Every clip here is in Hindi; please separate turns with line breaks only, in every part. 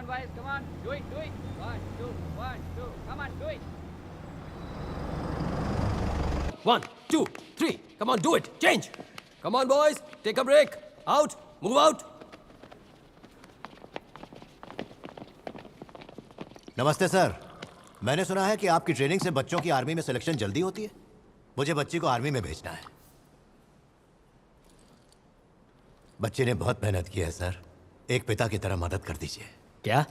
on, boys. Come on. Do it. 1, 2, 1, 2. Come on, do it.
1, 2, 3. Come on, do it. Change. Come on, boys. Take a break. Out. Move out.
नमस्ते सर। मैंने सुना है कि आपकी ट्रेनिंग से बच्चों की आर्मी में सिलेक्शन जल्दी होती है। मुझे बच्ची को आर्मी में भेजना है। बच्चे ने बहुत मेहनत की है सर। एक पिता की तरह मदद कर दीजिए।
क्या?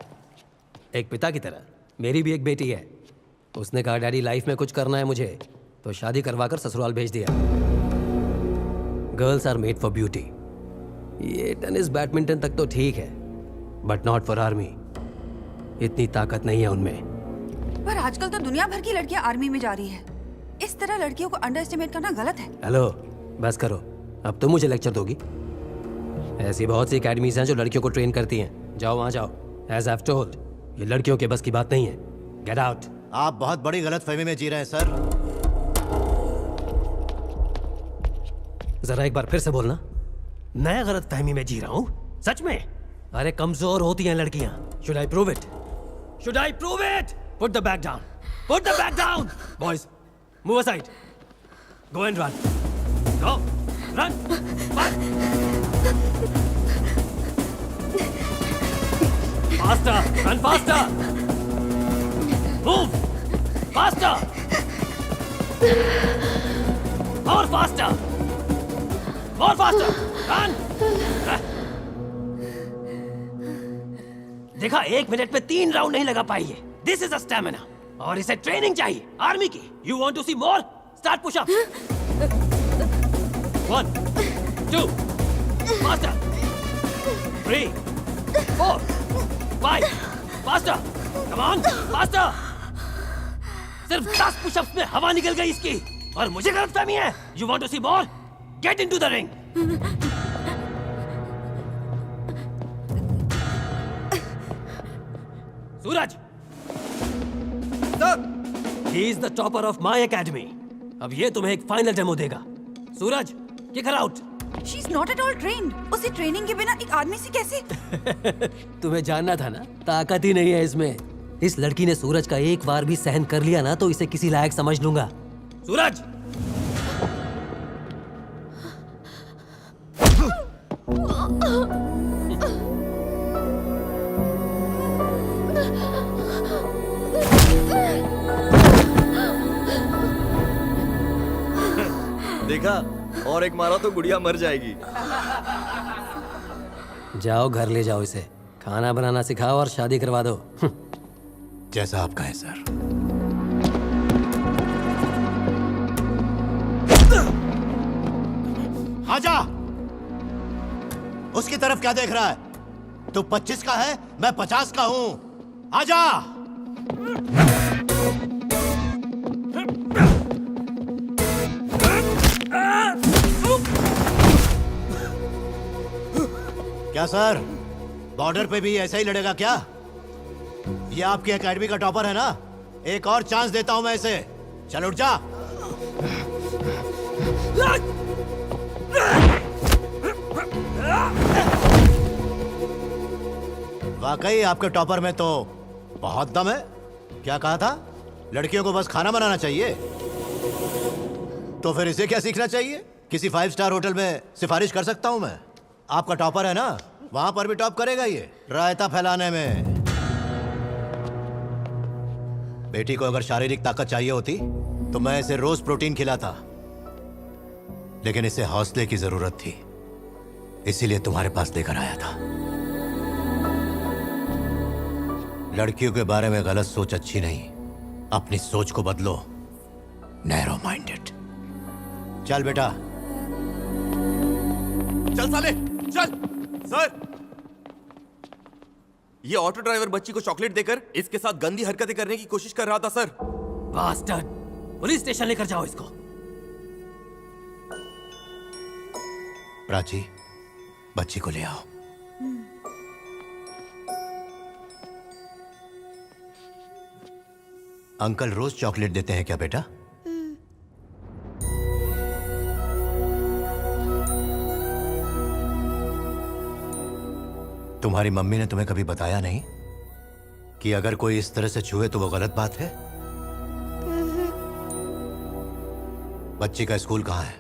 एक पिता की तरह? मेरी भी एक बेटी है। उसने कहा डैडी लाइफ में कुछ करना है मुझे, तो शादी करवाकर ससुराल भेज दिया। Girls are made for beauty. ये टेनिस बैडमिंटन तक तो ठीक है, बट नॉट फॉर आर्मी। इतनी ताकत नहीं है उनमें।
पर आजकल तो दुनिया भर की लड़कियां आर्मी में जा रही है। इस तरह लड़कियों को अंडर एस्टिमेट करना गलत है।
हेलो, बस करो। अब तुम मुझे लेक्चर दोगी? ऐसी बहुत सी एकेडमीज हैं जो लड़कियों को ट्रेन करती हैं। जाओ वहां जाओ। एज आई हैव टोल्ड, ये लड़कियों के बस की बात नहीं है। Get out.
आप बहुत बड़ी गलतफहमी में जी रहे हैं सर।
जरा एक बार फिर से बोलना। मैं गलतफहमी में जी रहा हूँ? सच में? अरे कमजोर होती हैं लड़कियां। Should I prove it? Should I prove it? Put the bag down. Put the bag down. Boys, move aside. Go and run. Go. Run. Run. Faster. Run faster. Move. Faster. More faster. More faster. Run. देखा, 1 मिनट में 3 राउंड नहीं लगा पाई है। दिस इज अ स्टैमिना, और इसे ट्रेनिंग चाहिए आर्मी की। You want to see more? Start push up. 1, 2, faster. 3, 4, 5, faster. Come on, faster. सिर्फ 10 पुशअप्स में हवा निकल गई इसकी, और मुझे गलतफहमी है। You want to see more? Get into the ring. Suraj,
sir,
he is the topper of my academy. अब ये तुम्हें एक फाइनल डेमो देगा। सूरज, kick her out.
She is not at all trained. उसे ट्रेनिंग के बिना एक आदमी से कैसे?
तुम्हें जानना था ना, ताकत ही नहीं है इसमें। इस लड़की ने सूरज का एक बार भी सहन कर लिया ना, तो इसे किसी लायक समझ लूंगा। सूरज!
देखा, और एक मारा तो गुड़िया मर जाएगी।
जाओ घर ले जाओ इसे, खाना बनाना सिखाओ और शादी करवा दो।
जैसा आप कहें सर। आजा। उसकी तरफ क्या देख रहा है? तू 25 का है, मैं 50 का हूं। आजा। क्या सर, बॉर्डर पे भी ऐसा ही लड़ेगा क्या? ये आपकी एकेडमी का टॉपर है ना? एक और चांस देता हूं मैं इसे। चल उठ जा। वाकई आपके टॉपर में तो बहुत दम है। क्या कहा था? लड़कियों को बस खाना बनाना चाहिए। तो फिर इसे क्या सीखना चाहिए? किसी 5 स्टार होटल में सिफारिश कर सकता हूं मैं। आपका टॉपर है ना, वहां पर भी टॉप करेगा ये रायता फैलाने में। बेटी को अगर शारीरिक ताकत चाहिए होती तो मैं इसे रोज प्रोटीन खिलाता, लेकिन इसे हौसले की जरूरत थी, इसीलिए तुम्हारे पास लेकर आया था। लड़कियों के बारे में गलत सोच अच्छी नहीं, अपनी सोच को बदलो। Narrow minded. चल बेटा,
चल साले, चल। सर, ये ऑटो ड्राइवर बच्ची को चॉकलेट देकर इसके साथ गंदी हरकतें करने की कोशिश कर रहा था सर।
बास्टर्ड! पुलिस स्टेशन लेकर जाओ इसको।
प्राची, बच्ची को ले आओ। अंकल रोज चॉकलेट देते हैं क्या बेटा? तुम्हारी मम्मी ने तुम्हें कभी बताया नहीं कि अगर कोई इस तरह से छुए तो वो गलत बात है? बच्ची का स्कूल कहाँ है?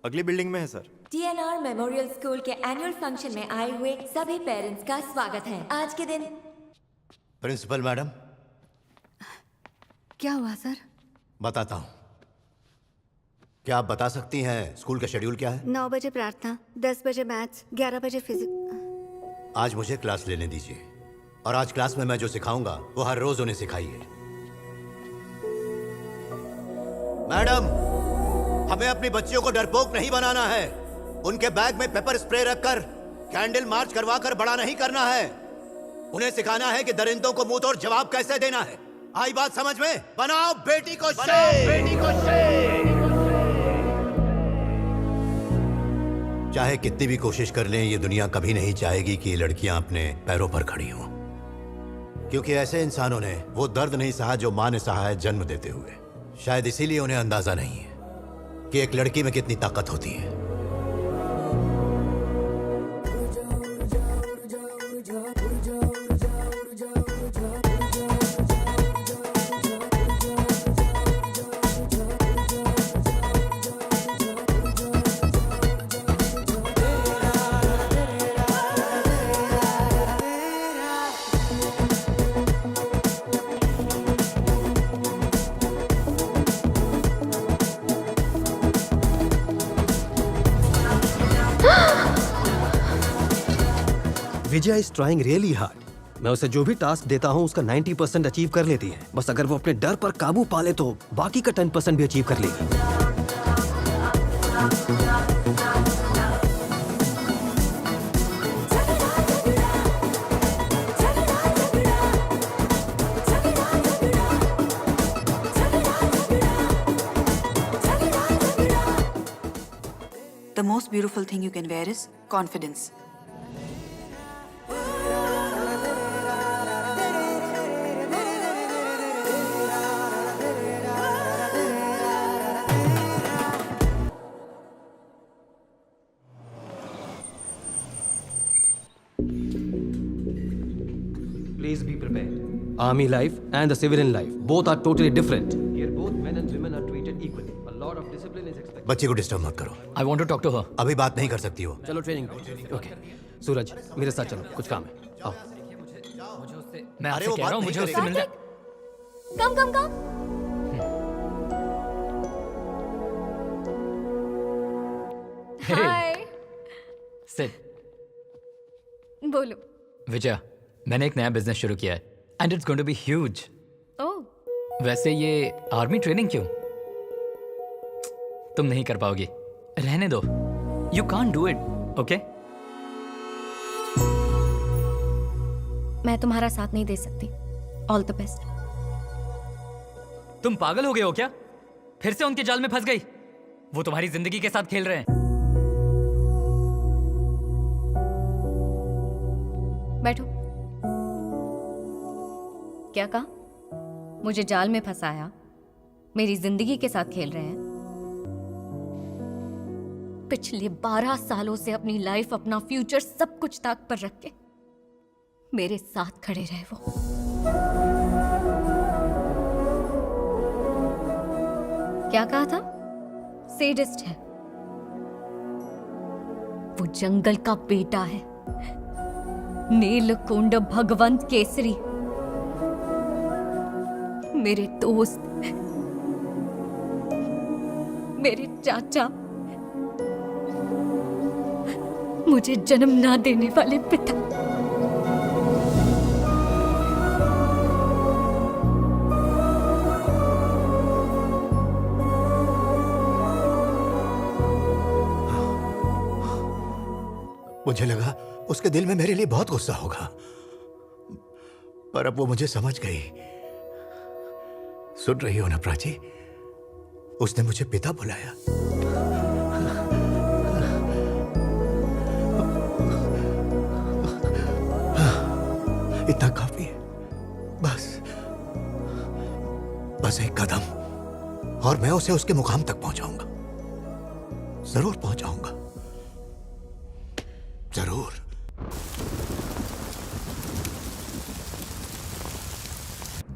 अगली बिल्डिंग में है सर।
TNR मेमोरियल स्कूल के एनुअल फंक्शन में आए हुए सभी पेरेंट्स का स्वागत है। आज के दिन
प्रिंसिपल मैडम,
क्या हुआ सर?
बताता हूँ। क्या आप बता सकती हैं स्कूल का शेड्यूल क्या है?
9 बजे प्रार्थना, 10 बजे मैथ्स, 11 बजे फिजिक्स।
आज मुझे क्लास लेने दीजिए और आज क्लास में मैं जो सिखाऊंगा वो हर रोज उन्हें सिखाइए। मैडम, हमें अपनी बच्चियों को डरपोक नहीं बनाना है। उनके बैग में पेपर स्प्रे रखकर कैंडल मार्च करवाकर बड़ा नहीं करना है। उन्हें सिखाना है कि दरिंदों को मुंह तोड़ जवाब कैसे देना है। आई बात समझ में? बनाओ बेटी को शेर। बेटी को शेर। चाहे कितनी भी कोशिश कर लें, ये दुनिया कभी नहीं चाहेगी कि ये लड़कियां अपने पैरों पर खड़ी हों, क्योंकि ऐसे इंसानों ने वो दर्द नहीं सहा जो मां ने सहा है जन्म देते हुए। शायद इसीलिए उन्हें अंदाजा नहीं है कि एक लड़की में कितनी ताकत होती है।
विजय इज ट्राइंग रियली हार्ड। मैं उसे जो भी टास्क देता हूँ उसका 90% अचीव कर लेती है। बस अगर वो अपने डर पर काबू पा ले तो बाकी का 10% भी अचीव कर लेगी।
The most beautiful thing you can wear is confidence.
Please be prepared. Army life and the civilian life, both are totally different. Here both men and women are treated equally. A lot of discipline is expected.
बच्ची को डिस्टर्ब मत करो।
I want to talk to her.
अभी बात नहीं कर सकती हो।
चलो ट्रेनिंग। ओके सूरज, मेरे साथ चलो, कुछ काम है। आओ।
मैं
अरे
आपसे
वो
कह रहा हूँ
बात
मुझे
नहीं
उससे मिलना है।
कम कम कम। हाय।
Sit.
बोलो।
विजय, मैंने एक नया बिजनेस शुरू किया है and it's going to be huge.
Oh.
वैसे ये आर्मी ट्रेनिंग क्यों? तुम नहीं कर पाओगी, रहने दो। You can't do it, okay?
मैं तुम्हारा साथ नहीं दे सकती। All the best.
तुम पागल हो गए हो क्या? फिर से उनके जाल में फंस गई? वो तुम्हारी जिंदगी के साथ खेल रहे हैं।
बैठो। क्या कहा? मुझे जाल में फंसाया, मेरी जिंदगी के साथ खेल रहे हैं। पिछले 12 सालों से अपनी लाइफ, अपना फ्यूचर, सब कुछ ताक पर रख के मेरे साथ खड़े रहे वो। क्या कहा था? सेडिस्ट है वो, जंगल का बेटा है, नीलकुंड भगवंत केसरी, मेरे दोस्त, मेरे चाचा, मुझे जन्म ना देने वाले पिता।
मुझे लगा उसके दिल में मेरे लिए बहुत गुस्सा होगा, पर अब वो मुझे समझ गई। सुन रही हो ना प्राची? उसने मुझे पिता बुलाया। इतना काफी है। बस एक कदम और मैं उसे उसके मुकाम तक पहुंचाऊंगा। जरूर पहुंचाऊंगा, जरूर।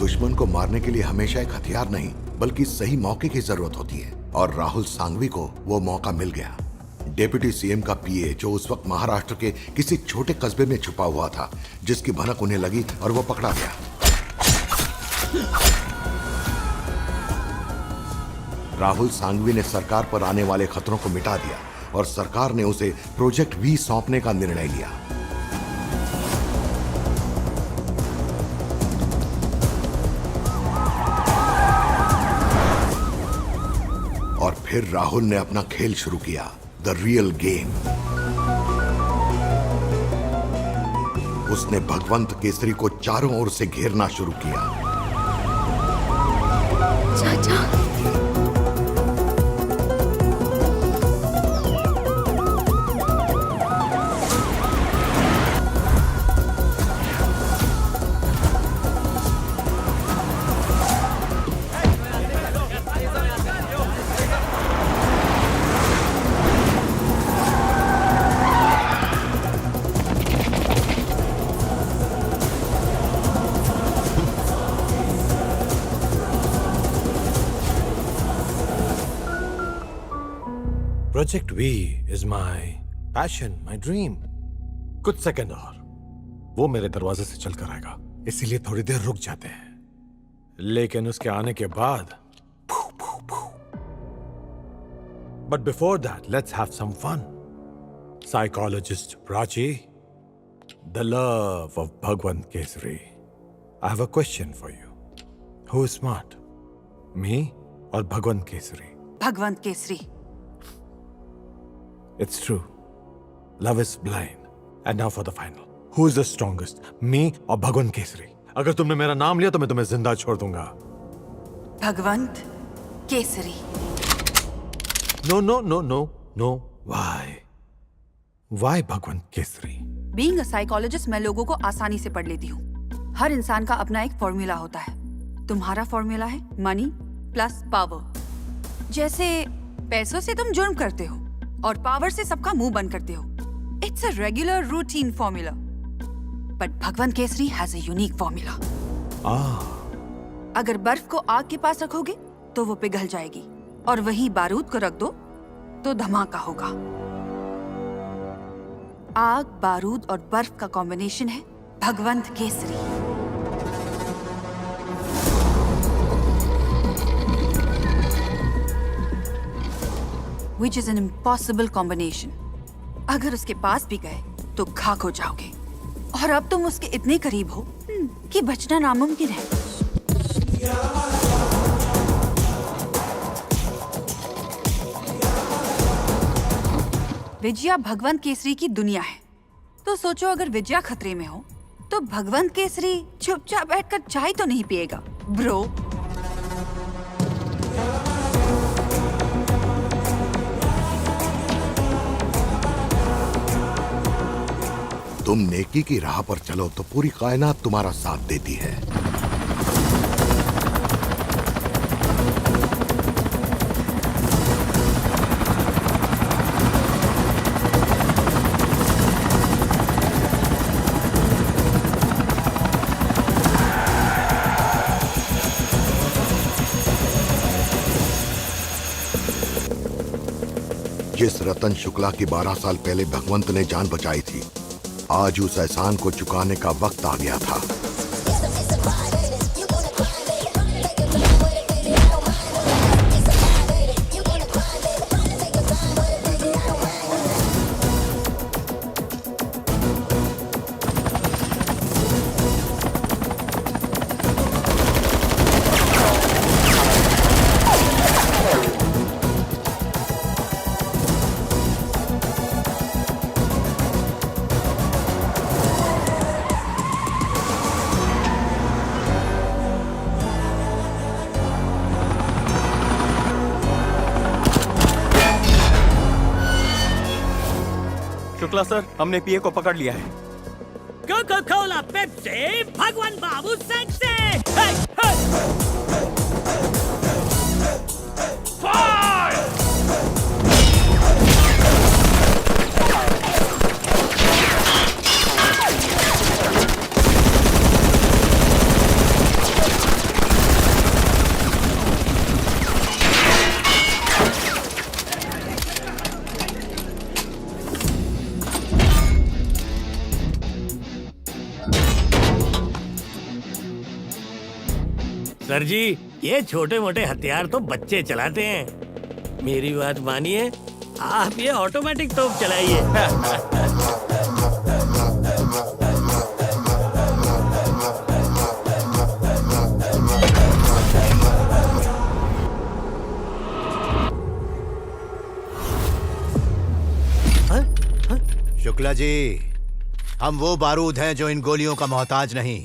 दुश्मन को मारने के लिए हमेशा एक हथियार नहीं बल्कि सही मौके की जरूरत होती है, और राहुल सांघवी को वो मौका मिल गया। डिप्टी सीएम का पीए जो उस वक्त महाराष्ट्र के किसी छोटे कस्बे में छुपा हुआ था, जिसकी भनक उन्हें लगी और वो पकड़ा गया। राहुल सांघवी ने सरकार पर आने वाले खतरों को मिटा दिया और सरकार ने उसे प्रोजेक्ट वी सौंपने का निर्णय लिया। और फिर राहुल ने अपना खेल शुरू किया, द रियल गेम। उसने भगवंत केसरी को चारों ओर से घेरना शुरू किया।
चाचा,
project V is my passion, my dream. कुछ सेकंड और वो मेरे दरवाजे से चल कर आएगा, इसीलिए थोड़ी देर रुक जाते हैं, लेकिन उसके आने के बाद but before that let's have some fun. Psychologist Prachi, the love of Bhagwant Kesari, I have a question for you. Who is smart, me और भगवंत केसरी?
भगवंत Kesari.
It's true. Love is blind. And now for the final. Who is the strongest? Me or भगवंत केसरी? अगर तुमने मेरा नाम लिया तो मैं तुम्हें जिंदा छोड़ दूंगा।
Bhagwant Kesari.
No, no, no, no, no. Why? Why Bhagwant Kesari?
Being a psychologist मैं लोगों को आसानी से पढ़ लेती हूँ। हर इंसान का अपना एक फॉर्मूला होता है। तुम्हारा फॉर्मूला है मनी प्लस पावर। जैसे पैसों से तुम जुर्म करते हो और पावर से सबका मुंह बंद करते हो। It's a regular routine formula, but Bhagwant Kesari has a unique formula. अगर बर्फ को आग के पास रखोगे तो वो पिघल जाएगी, और वहीं बारूद को रख दो तो धमाका होगा। आग, बारूद और बर्फ का कॉम्बिनेशन है भगवंत Kesari. Which is an impossible combination. अगर उसके पास भी गए तो खाक हो जाओगे, और अब तुम उसके इतने करीब हो कि बचना नामुमकिन है। विजया भगवंत केसरी की दुनिया है, तो सोचो अगर विजया खतरे में हो तो भगवंत केसरी चुपचाप बैठकर चाय तो नहीं पिएगा ब्रो।
तुम नेकी की राह पर चलो तो पूरी कायनात तुम्हारा साथ देती है। जिस रतन शुक्ला की 12 साल पहले भगवंत ने जान बचाई थी, आज उस एहसान को चुकाने का वक्त आ गया था।
शुक्ला सर, हमने पीए को पकड़ लिया है।
कोका कोला पेप्सी भगवान बाबू सेक्सी।
सर जी, ये छोटे मोटे हथियार तो बच्चे चलाते हैं। मेरी बात मानिए, आप ये ऑटोमेटिक तोप चलाइए।
शुक्ला जी, हम वो बारूद हैं जो इन गोलियों का मोहताज नहीं।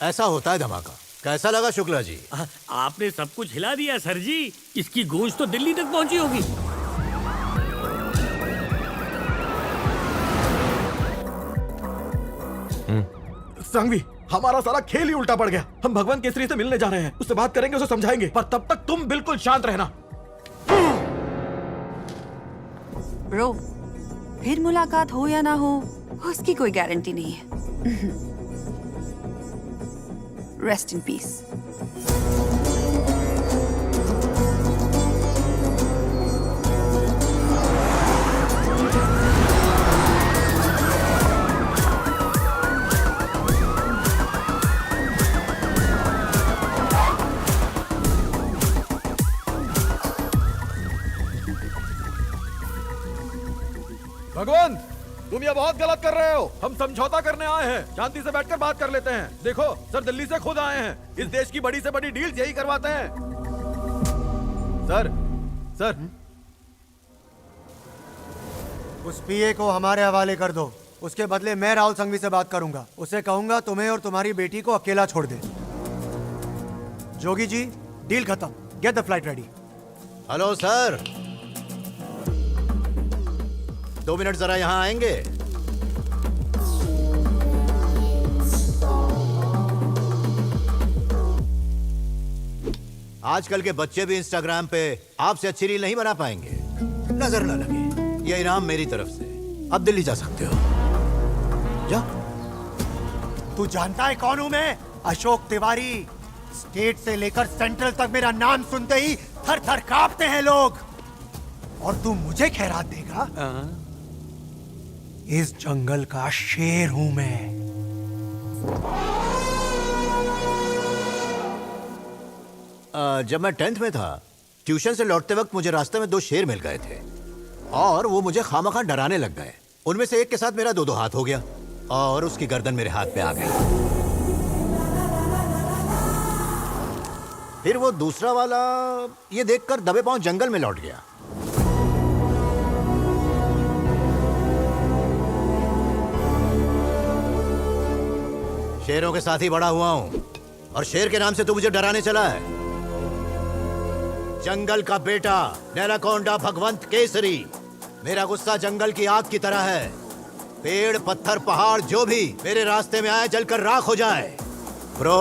ऐसा होता है धमाका। कैसा लगा शुक्ला जी?
आपने सब कुछ हिला दिया सर जी। इसकी गूंज तो दिल्ली तक पहुंची होगी।
सांगवी, हमारा सारा खेल ही उल्टा पड़ गया। हम भगवान केसरी से मिलने जा रहे हैं, उससे बात करेंगे, उसे समझाएंगे, पर तब तक तुम बिल्कुल शांत रहना।
ब्रो, फिर मुलाकात हो या ना हो, उसकी कोई गारंटी नहीं है। Rest in peace.
भगवान, तुम ये बहुत गलत कर रहे हो। हम समझौता करने आए हैं, शांति से बैठकर बात कर लेते हैं। देखो सर, दिल्ली से खुद आए हैं। इस देश की बड़ी से बड़ी डील यही करवाते हैं। सर,
उस पीए को हमारे हवाले कर दो। उसके बदले मैं राहुल संघवी से बात करूंगा। उसे कहूंगा तुम्हें और तुम्हारी बेटी को अकेला छोड़ दे। जोगी जी, डील खत्म। Get the flight ready.
Hello sir, 2 minute जरा यहां आएंगे? आजकल के बच्चे भी इंस्टाग्राम पे आपसे अच्छी रील नहीं बना पाएंगे। नजर न लगे, ये इनाम मेरी तरफ से। अब दिल्ली जा सकते हो। जा।
तू जानता है कौन हूं मैं? अशोक तिवारी। स्टेट से लेकर सेंट्रल तक मेरा नाम सुनते ही थर थर कांपते हैं लोग। और तू मुझे खैरात देगा? इस जंगल का शेर हूं मैं।
जब मैं 10th में था, ट्यूशन से लौटते वक्त मुझे रास्ते में 2 शेर मिल गए थे और वो मुझे खामखा डराने लग गए। उनमें से एक के साथ मेरा 2-2 हाथ हो गया और उसकी गर्दन मेरे हाथ पे आ गई। फिर वो दूसरा वाला ये देखकर दबे पांव जंगल में लौट गया। शेरों के साथ ही बड़ा हुआ हूं और शेर के नाम से तू मुझे डराने चला है। जंगल का बेटा, नैनाकोंडा भगवंत केसरी। मेरा गुस्सा जंगल की आग की तरह है। पेड़, पत्थर, पहाड़ जो भी मेरे रास्ते में आए जलकर राख हो जाए। Bro,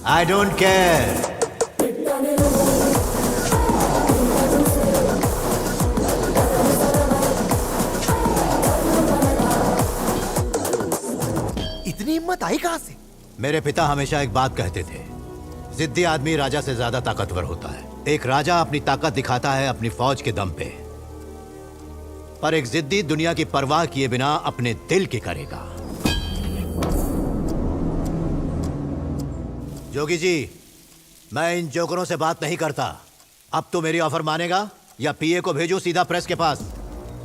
I don't care.
इतनी हिम्मत आई कहां से?
मेरे पिता हमेशा एक बात कहते थे, जिद्दी आदमी राजा से ज्यादा ताकतवर होता है। एक राजा अपनी ताकत दिखाता है अपनी फौज के दम पे, पर एक जिद्दी दुनिया की परवाह किए बिना अपने दिल की करेगा। जोगी जी, मैं इन जोकरों से बात नहीं करता। अब तो मेरी ऑफर मानेगा या पीए को भेजो सीधा प्रेस के पास?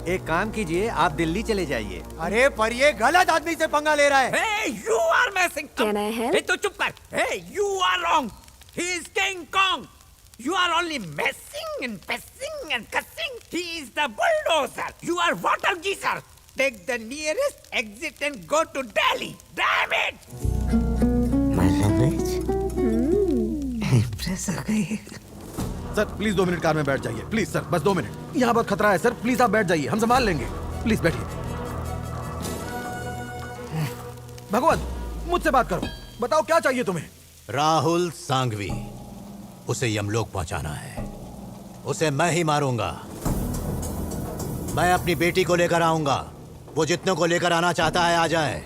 एक काम कीजिए, आप दिल्ली चले जाइए। अरे पर ये गलत आदमी से पंगा ले रहा है।
Hey, you are messing.
Can I help?
Hey, तो चुप कर. Hey, you are wrong. He is King Kong. You are only messing and pissing and cussing. He is the bulldozer. You are water geezer. Take the nearest exit and go to Delhi. Damn it!
My language? Impress हो गई।
सर प्लीज 2 मिनट कार में बैठ जाइए, प्लीज सर, बस 2 मिनट। यहाँ बहुत खतरा है सर, प्लीज आप बैठ जाइए, हम संभाल लेंगे। प्लीज बैठिए। भगवान, मुझसे बात करो, बताओ क्या चाहिए तुम्हें?
राहुल सांघवी, उसे यमलोक पहुंचाना है। उसे मैं ही मारूंगा। मैं अपनी बेटी को लेकर आऊंगा। वो जितनों को लेकर आना चाहता है आ जाए।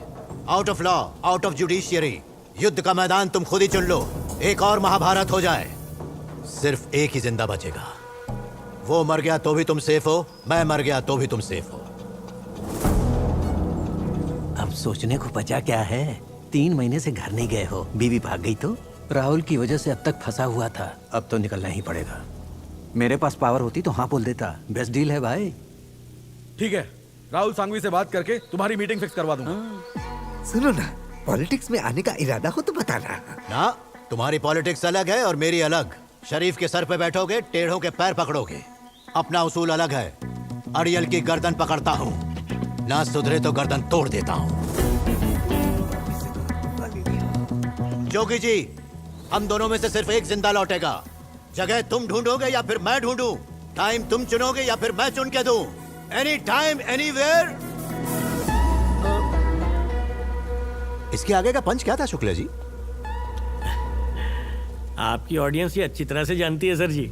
Out of law, out of judiciary, युद्ध का मैदान तुम खुद ही चुन लो। एक और महाभारत हो जाए। सिर्फ एक ही जिंदा बचेगा। वो मर गया तो भी तुम सेफ हो, मैं मर गया तो भी तुम सेफ हो।
अब सोचने को बचा क्या है? 3 महीने से घर नहीं गए हो, बीवी भाग गई तो? राहुल की वजह से अब तक फंसा हुआ था, अब तो निकलना ही पड़ेगा। मेरे पास पावर होती तो हाँ बोल देता। बेस्ट डील है भाई।
ठीक है, राहुल सांघवी से बात करके तुम्हारी मीटिंग फिक्स करवा दूंगा।
सुनो ना, पॉलिटिक्स में आने का इरादा हो तो बताना।
ना, तुम्हारी पॉलिटिक्स अलग है और मेरी अलग। शरीफ के सर पे बैठोगे, टेढ़ों के पैर पकड़ोगे। अपना उसूल अलग है। अड़ियल की गर्दन पकड़ता हूँ, ना सुधरे तो गर्दन तोड़ देता हूँ। जोगी जी, हम दोनों में से सिर्फ एक जिंदा लौटेगा। जगह तुम ढूंढोगे या फिर मैं ढूंढूं? टाइम तुम चुनोगे या फिर मैं चुन के दूं? Any time anywhere. इसके आगे का पंच क्या था शुक्ला जी?
आपकी ऑडियंस ये अच्छी तरह से जानती है सर जी।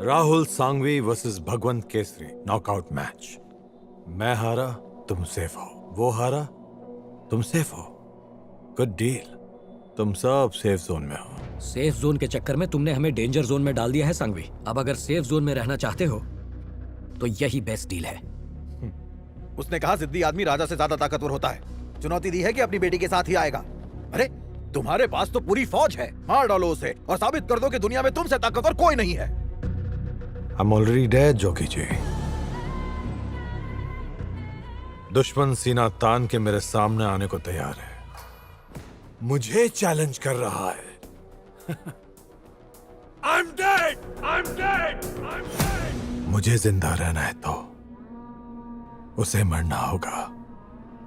राहुल सांघवी वर्सेस भगवंत केसरी नॉकआउट मैच। मैं हारा, तुम सेफ हो। वो हारा, तुम सेफ हो। Good deal. तुम सब सेफ जोन में हो।
सेफ जोन के चक्कर में तुमने हमें डेंजर जोन में डाल दिया है सांघवी। अब अगर सेफ जोन में रहना चाहते हो तो यही बेस्ट डील है।
उसने कहा जिद्दी आदमी राजा से ज्यादा ताकतवर होता है। चुनौती दी है कि अपनी बेटी के साथ ही आएगा। अरे तुम्हारे पास तो पूरी फौज है, मार डालो उसे और साबित कर दो कि दुनिया में तुमसे ताकतवर कोई नहीं है।
I'm already dead, Jogi ji. दुश्मन सीना तान के मेरे सामने आने को तैयार है, मुझे चैलेंज कर रहा है। I'm dead! I'm dead! I'm dead! मुझे जिंदा रहना है तो उसे मरना होगा।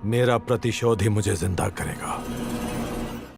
मेरा प्रतिशोध ही मुझे जिंदा करेगा।